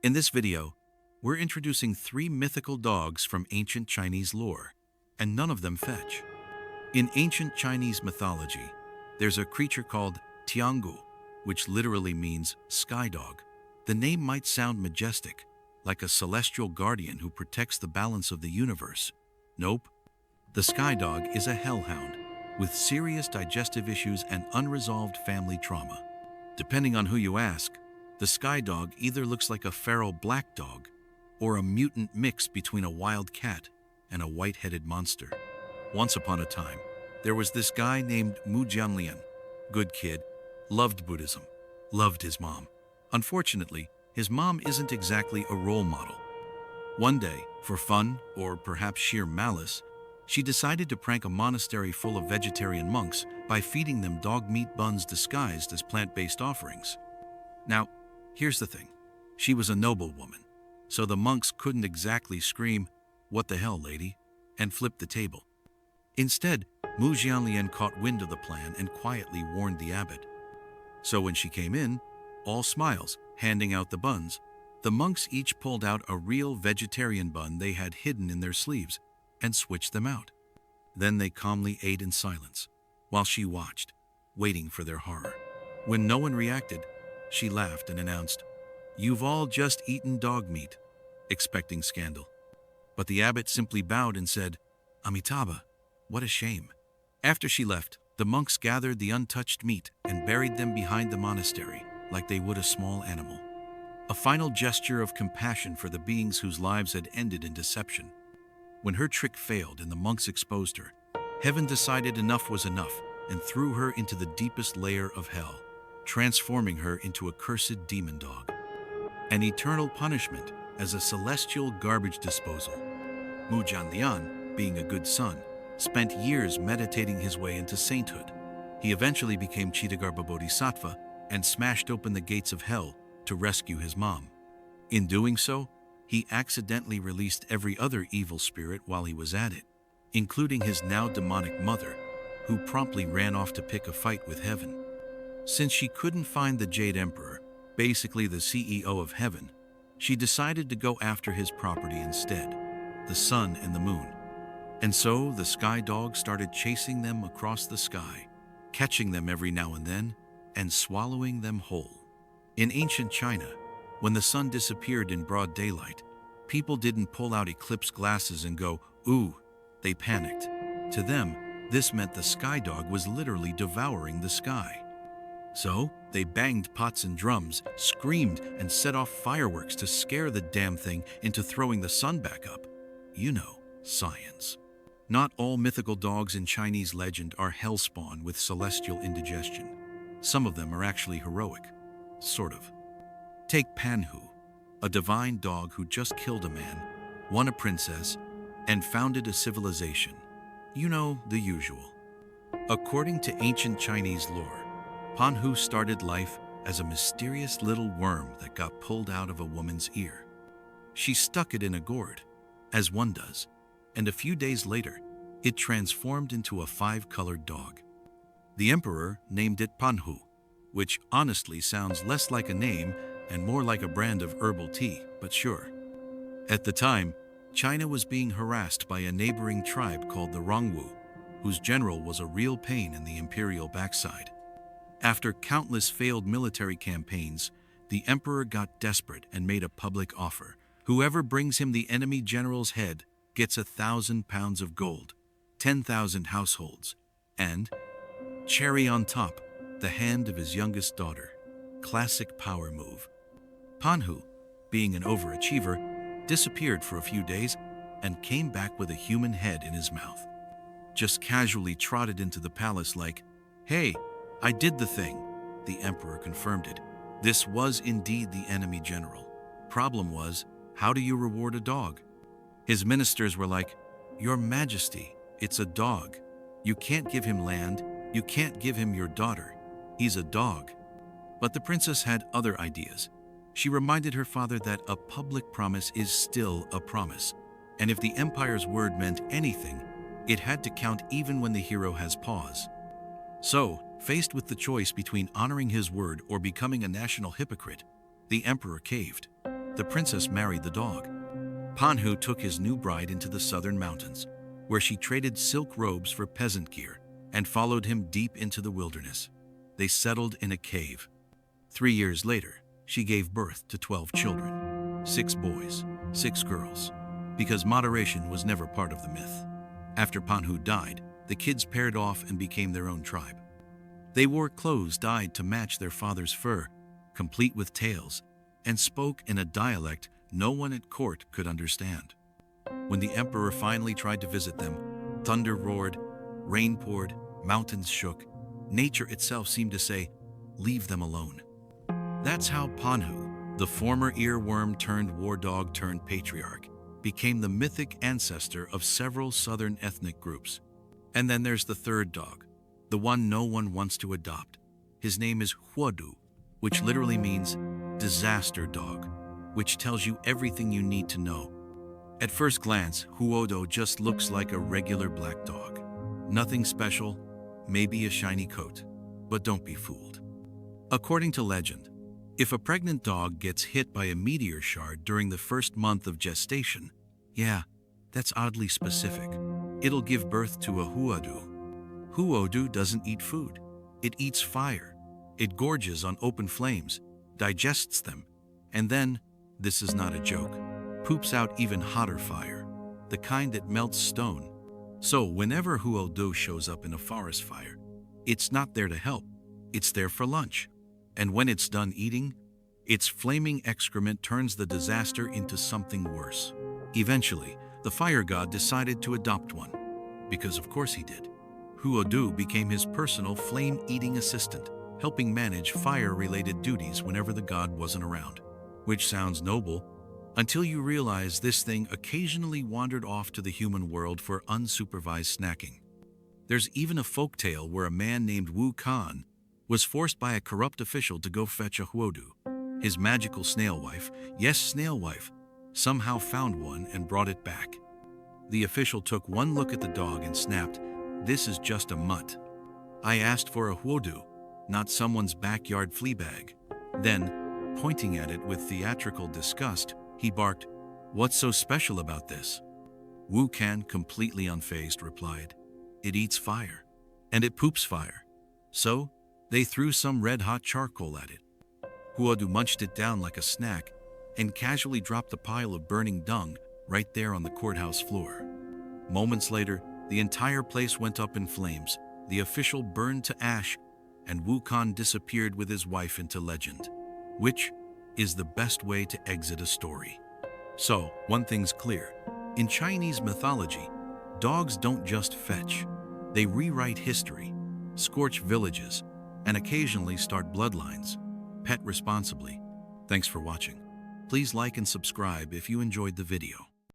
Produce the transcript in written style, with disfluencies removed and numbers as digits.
In this video, we're introducing 3 mythical dogs from ancient Chinese lore, and none of them fetch. In ancient Chinese mythology, there's a creature called Tiangou, which literally means sky dog. The name might sound majestic, like a celestial guardian who protects the balance of the universe. Nope. The sky dog is a hellhound with serious digestive issues and unresolved family trauma. Depending on who you ask, the sky dog either looks like a feral black dog or a mutant mix between a wild cat and a white-headed monster. Once upon a time, there was this guy named Mu Jianlian. Good kid, loved Buddhism, loved his mom. Unfortunately, his mom isn't exactly a role model. One day, for fun, or perhaps sheer malice, she decided to prank a monastery full of vegetarian monks by feeding them dog meat buns disguised as plant-based offerings. Now, here's the thing. She was a noble woman, so the monks couldn't exactly scream, "What the hell, lady?" and flip the table. Instead, Mu Jianlian caught wind of the plan and quietly warned the abbot. So when she came in, all smiles, handing out the buns, the monks each pulled out a real vegetarian bun they had hidden in their sleeves and switched them out. Then they calmly ate in silence, while she watched, waiting for their horror. When no one reacted, she laughed and announced, "You've all just eaten dog meat," expecting scandal. But the abbot simply bowed and said, "Amitabha, what a shame." After she left, the monks gathered the untouched meat and buried them behind the monastery, like they would a small animal. A final gesture of compassion for the beings whose lives had ended in deception. When her trick failed and the monks exposed her, heaven decided enough was enough and threw her into the deepest layer of hell, transforming her into a cursed demon dog. An eternal punishment as a celestial garbage disposal. Mu Jianlian, being a good son, spent years meditating his way into sainthood. He eventually became Chittagarbha Bodhisattva and smashed open the gates of hell to rescue his mom. In doing so, he accidentally released every other evil spirit while he was at it, including his now demonic mother, who promptly ran off to pick a fight with heaven. Since she couldn't find the Jade Emperor, basically the CEO of heaven, she decided to go after his property instead, the sun and the moon. And so the sky dog started chasing them across the sky, catching them every now and then, and swallowing them whole. In ancient China, when the sun disappeared in broad daylight, people didn't pull out eclipse glasses and go, "Ooh," they panicked. To them, this meant the sky dog was literally devouring the sky. So, they banged pots and drums, screamed, and set off fireworks to scare the damn thing into throwing the sun back up. You know, science. Not all mythical dogs in Chinese legend are hellspawn with celestial indigestion. Some of them are actually heroic. Sort of. Take Panhu, a divine dog who just killed a man, won a princess, and founded a civilization. You know, the usual. According to ancient Chinese lore, Panhu started life as a mysterious little worm that got pulled out of a woman's ear. She stuck it in a gourd, as one does, and a few days later, it transformed into a 5-colored dog. The emperor named it Panhu, which honestly sounds less like a name and more like a brand of herbal tea, but sure. At the time, China was being harassed by a neighboring tribe called the Rongwu, whose general was a real pain in the imperial backside. After countless failed military campaigns, the emperor got desperate and made a public offer. Whoever brings him the enemy general's head gets 1,000 pounds of gold, 10,000 households, and, cherry on top, the hand of his youngest daughter. Classic power move. Panhu, being an overachiever, disappeared for a few days and came back with a human head in his mouth. Just casually trotted into the palace like, "Hey, I did the thing." The emperor confirmed it. This was indeed the enemy general. Problem was, how do you reward a dog? His ministers were like, "Your Majesty, it's a dog. You can't give him land. You can't give him your daughter. He's a dog." But the princess had other ideas. She reminded her father that a public promise is still a promise, and if the empire's word meant anything, it had to count even when the hero has paws. So, faced with the choice between honoring his word or becoming a national hypocrite, the emperor caved. the princess married the dog. Panhu took his new bride into the southern mountains, where she traded silk robes for peasant gear and followed him deep into the wilderness. They settled in a cave. 3 years later, she gave birth to 12 children, 6 boys, 6 girls, because moderation was never part of the myth. After Panhu died, the kids paired off and became their own tribe. They wore clothes dyed to match their father's fur, complete with tails, and spoke in a dialect no one at court could understand. When the emperor finally tried to visit them, thunder roared, rain poured, mountains shook. Nature itself seemed to say, "Leave them alone." That's how Panhu, the former earworm turned war dog turned patriarch, became the mythic ancestor of several southern ethnic groups. And then there's the third dog, the one no one wants to adopt. His name is Huodou, which literally means disaster dog, which tells you everything you need to know. At first glance, Huodou just looks like a regular black dog. Nothing special, maybe a shiny coat, but don't be fooled. According to legend, if a pregnant dog gets hit by a meteor shard during the first month of gestation, yeah, that's oddly specific, it'll give birth to a Huodou. Huodou doesn't eat food. It eats fire. It gorges on open flames, digests them, and then, this is not a joke, poops out even hotter fire, the kind that melts stone. So whenever Huodou shows up in a forest fire, it's not there to help, it's there for lunch. And when it's done eating, its flaming excrement turns the disaster into something worse. Eventually, the fire god decided to adopt one, because of course he did. Huodou became his personal flame-eating assistant, helping manage fire-related duties whenever the god wasn't around. Which sounds noble, until you realize this thing occasionally wandered off to the human world for unsupervised snacking. There's even a folktale where a man named Wu Kan was forced by a corrupt official to go fetch a Huodou. His magical snail wife, yes, snail wife, somehow found one and brought it back. The official took one look at the dog and snapped, "This is just a mutt. I asked for a Huodou, not someone's backyard flea bag." Then, pointing at it with theatrical disgust, he barked, "What's so special about this?" Wu Kan, completely unfazed, replied, "It eats fire, and it poops fire." So, they threw some red-hot charcoal at it. Huodou munched it down like a snack and casually dropped the pile of burning dung right there on the courthouse floor. Moments later, the entire place went up in flames, the official burned to ash, and Wu Kan disappeared with his wife into legend. Which is the best way to exit a story. So, one thing's clear. In Chinese mythology, dogs don't just fetch. They rewrite history, scorch villages, and occasionally start bloodlines. Pet responsibly. Thanks for watching. Please like and subscribe if you enjoyed the video.